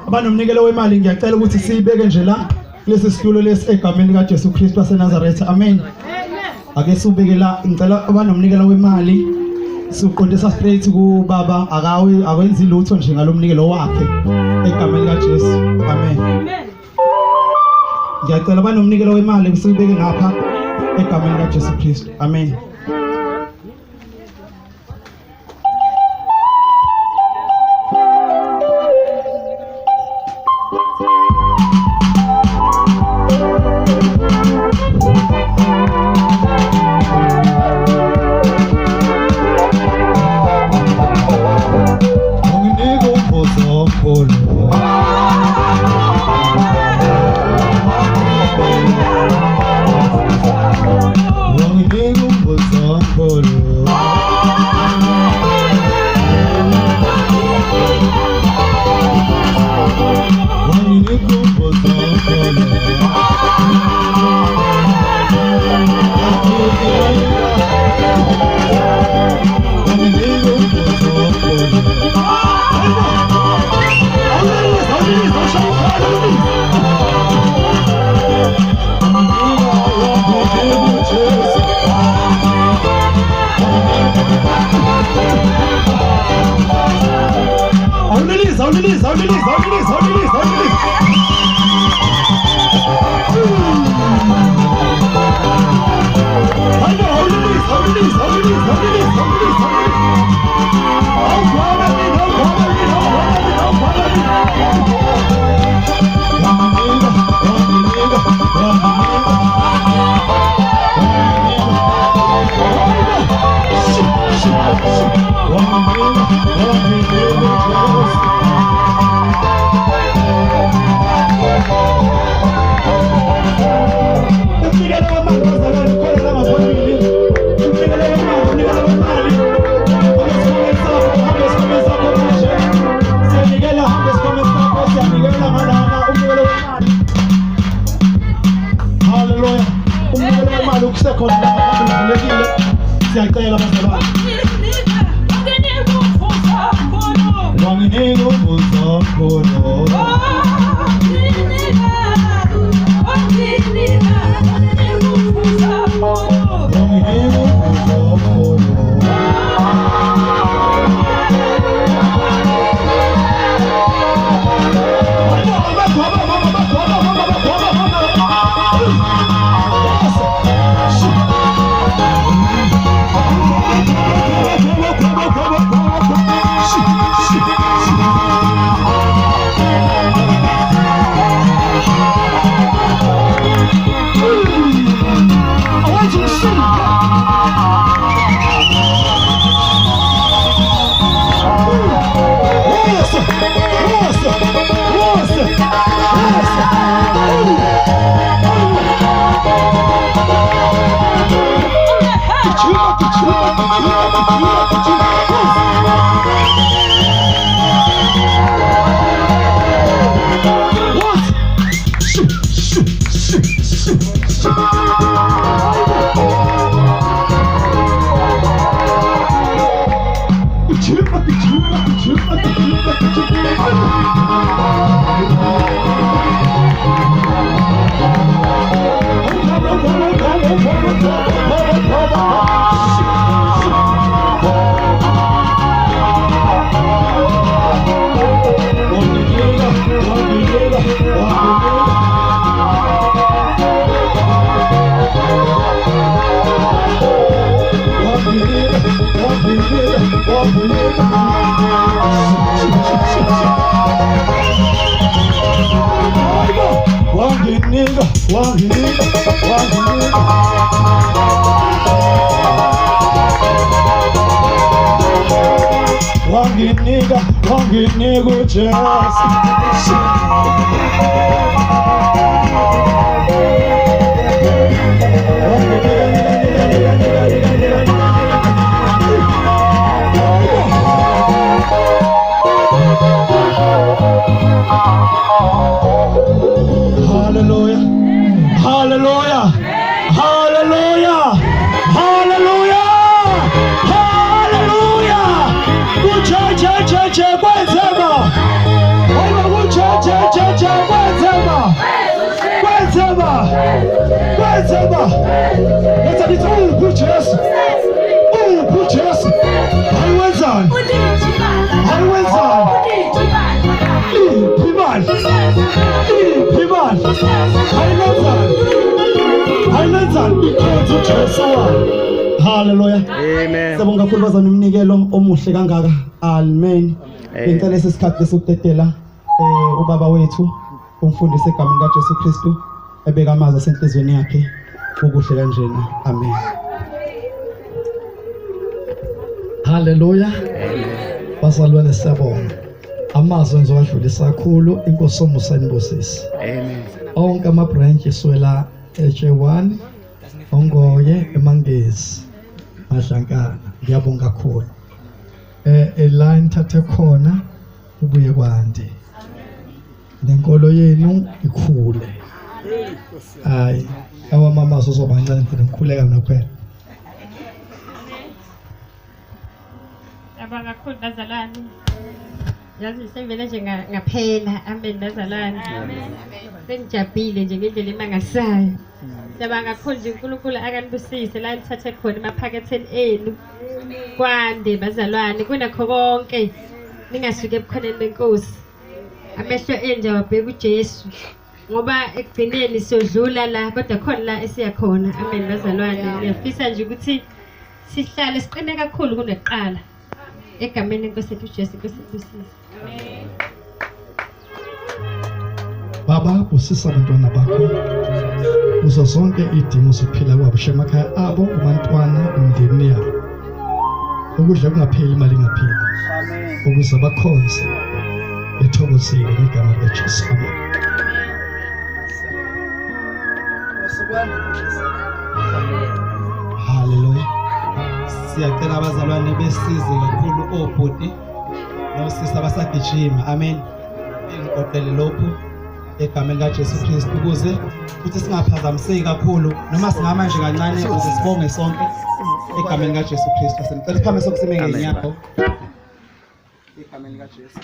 abanomnikelo wemali ngiyacela ukuthi siyibeke nje la lesi situlo lesi egameni lika Jesu Kristu waseNazaretha. Amen. Ake subeke la, ngicela abanomnikelo wemali siqondisa straight ku baba, akwenzi lutho nje ngalomnikelo wakhe egameni lika Jesu. Amen. Ngiyacela abanomnikelo wemali sibeke ngapha egameni lika Jesu Kristu. Amen. Che, che, che, che, kwenzeka. Hayibo kutsho uJesu uphi uJesu ayiwenzani ayilenzani ikhetha uJesu haleluya amen sabonga kakhulu bazana umnikelo omuhle kangaka amen ngicela isikhathi lesokutetela ubaba wethu umfundisi egameni kaJesu Kristu ebeka amazwi asenhlizweni yakhe ukuhle kanjena amen haleluya bazalwane siyabonga amazwi enzo wadlulisa kakhulu inkosi somusa inibusisi amen onke ama branches wela H1 ongoye emangezi madlankana ngiyabonga kakhulu eline thathe khona ubuye kwande nenkolo yenu ikhule hayi awamamazo zobancane mfana ngikhuleka nakhwela abanga kakhulu bazalwane yazi sevele nje ngaphela amen bazalwane amen sengijabhile nje ngendlela emangasayo siyabanga kakhulu nje uNkulunkulu akanibusise la nithathe khona emaphaketheni enu kwande bazalwane kunakho konke ningasuke ebukhoneni benkosi amehlo enje wabheka uJesu ngoba ekugcineni siyodlula la kodwa khona la esiya khona amen bazalwane ngiyafisa nje ukuthi sihlale siqine kakhulu kuneqala egameni lenkosi yethu uJesu Kristu amen baba busisa abantwana bakho uzo zonke idimo zokuphila kwabo shemakhaya abo abantwana umndeni yabo ukudla kungapheli imali ingapheli amen ukuze bakhonze ethokozile ngegama likaJesu amen haleluya siyacela abazalwane besize kakhulu obhuti nosisi abasagijima amen engiqoqele lokhu egameni kaJesu Kristu ukuze futhi singaphazamiseki kakhulu noma singama nje kancane ukuze sibonge sonke egameni kaJesu Kristu sicela sikhambe sokusime ngenyawo egameni kaJesu